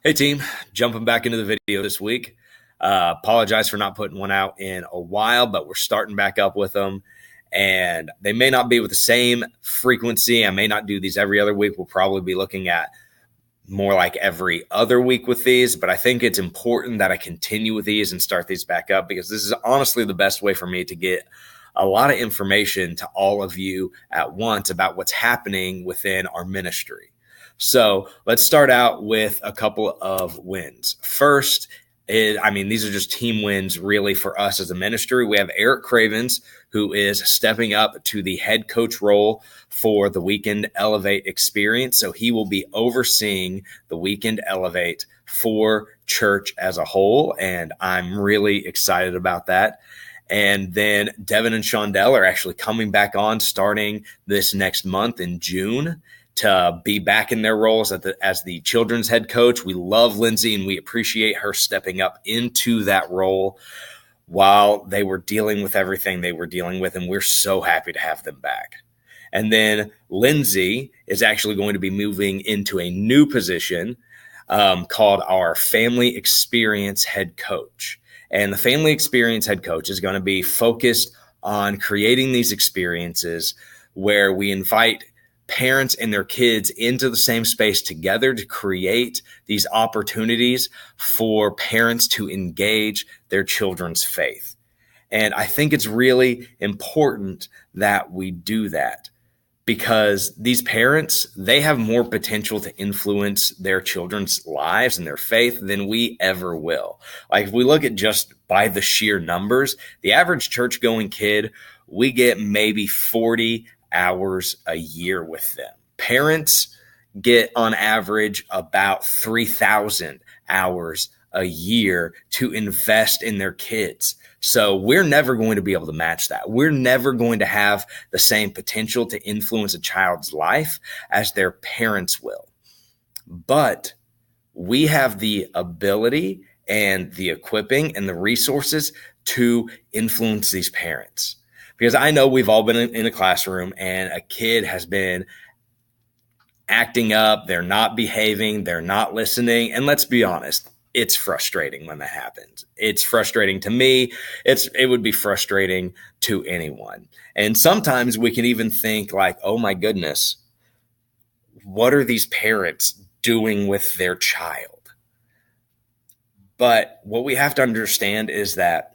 Hey team, jumping back into the video this week. Apologize for not putting one out in a while, but we're starting back up with them. And they may not be with the same frequency. I may not do these every other week. We'll probably be looking at more like every other week with these, but I think it's important that I continue with these and start these back up because this is honestly the best way for me to get a lot of information to all of you at once about what's happening within our ministry. So let's start out with a couple of wins. First, these are just team wins really for us as a ministry. We have Eric Cravens, who is stepping up to the head coach role for the Weekend Elevate experience. So he will be overseeing the Weekend Elevate for church as a whole. And I'm really excited about that. And then Devin and Shondell are actually coming back on starting this next month in June to be back in their roles as the children's head coach. We love Lindsay and we appreciate her stepping up into that role while they were dealing with everything they were dealing with. And we're so happy to have them back. And then Lindsay is actually going to be moving into a new position called our Family Experience Head Coach. And the Family Experience Head Coach is going to be focused on creating these experiences where we invite parents and their kids into the same space together to create these opportunities for parents to engage their children's faith. And I think it's really important that we do that because these parents, they have more potential to influence their children's lives and their faith than we ever will. Like if we look at just by the sheer numbers, the average church-going kid, we get maybe 40 hours a year with them. Parents get on average about 3,000 hours a year to invest in their kids. So we're never going to be able to match that. We're never going to have the same potential to influence a child's life as their parents will. But we have the ability and the equipping and the resources to influence these parents. Because I know we've all been in a classroom and a kid has been acting up, they're not behaving, they're not listening. And let's be honest, it's frustrating when that happens. It's frustrating to me. It would be frustrating to anyone. And sometimes we can even think like, oh my goodness, what are these parents doing with their child? But what we have to understand is that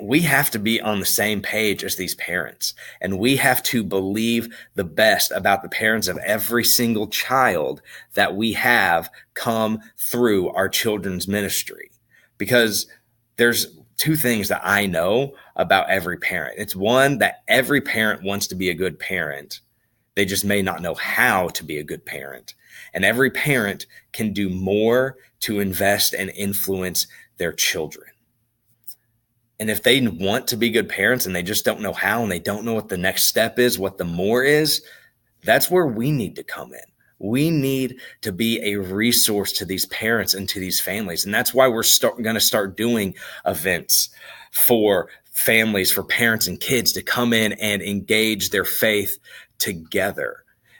we have to be on the same page as these parents, and we have to believe the best about the parents of every single child that we have come through our children's ministry. Because there's two things that I know about every parent. It's one, that every parent wants to be a good parent. They just may not know how to be a good parent. And every parent can do more to invest and influence their children. And if they want to be good parents and they just don't know how and they don't know what the next step is, what the more is, that's where we need to come in. We need to be a resource to these parents and to these families. And that's why we're going to start doing events for families, for parents and kids to come in and engage their faith together.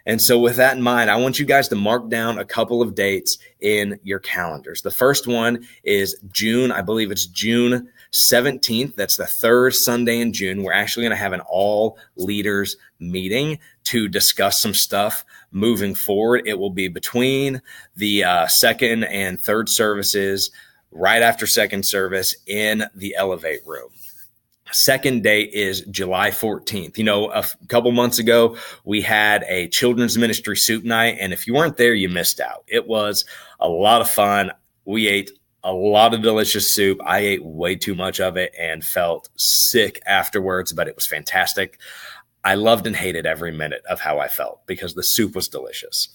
And so with that in mind, I want you guys to mark down a couple of dates in your calendars. The first one is June. I believe it's June 17th. That's the third Sunday in June. We're actually going to have an all leaders meeting to discuss some stuff moving forward. It will be between the second and third services, right after second service in the Elevate room. Second date is July 14th. You know, a couple months ago, we had a children's ministry soup night. And if you weren't there, you missed out. It was a lot of fun. We ate a lot of delicious soup. I ate way too much of it and felt sick afterwards, but it was fantastic. I loved and hated every minute of how I felt because the soup was delicious.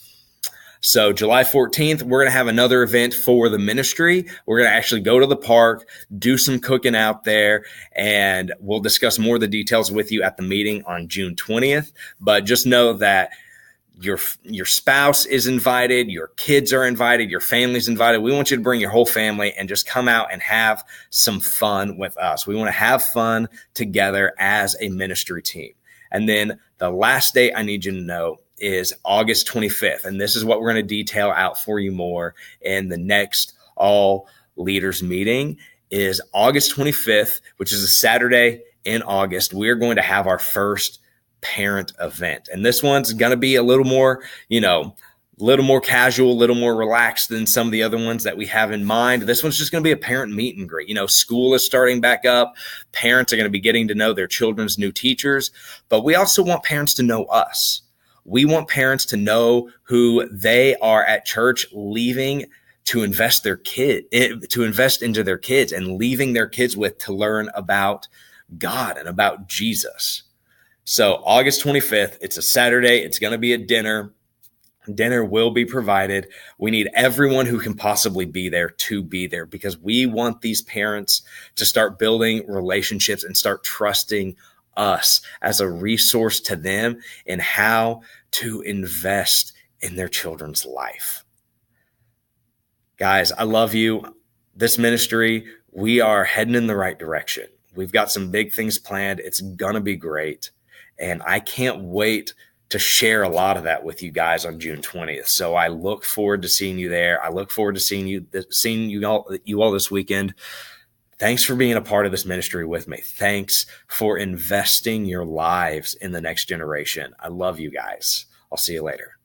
So July 14th, we're going to have another event for the ministry. We're going to actually go to the park, do some cooking out there, and we'll discuss more of the details with you at the meeting on June 20th. But just know that your spouse is invited, your kids are invited, your family's invited. We want you to bring your whole family and just come out and have some fun with us. We want to have fun together as a ministry team. And then the last date I need you to know is August 25th. And this is what we're going to detail out for you more in the next all leaders meeting is August 25th, which is a Saturday in August. We're going to have our first parent event. And this one's going to be a little more, little more casual, a little more relaxed than some of the other ones that we have in mind. This one's just going to be a parent meet and greet. School is starting back up. Parents are going to be getting to know their children's new teachers, but we also want parents to know us. We want parents to know who they are at church, leaving to invest into their kids and leaving their kids with to learn about God and about Jesus. So August 25th, it's a Saturday. It's going to be a dinner. Dinner will be provided. We need everyone who can possibly be there to be there because we want these parents to start building relationships and start trusting us as a resource to them in how to invest in their children's life. Guys, I love you. This ministry, we are heading in the right direction. We've got some big things planned. It's going to be great. And I can't wait to share a lot of that with you guys on June 20th. So I look forward to seeing you there. I look forward to seeing you all this weekend. Thanks for being a part of this ministry with me. Thanks for investing your lives in the next generation. I love you guys. I'll see you later.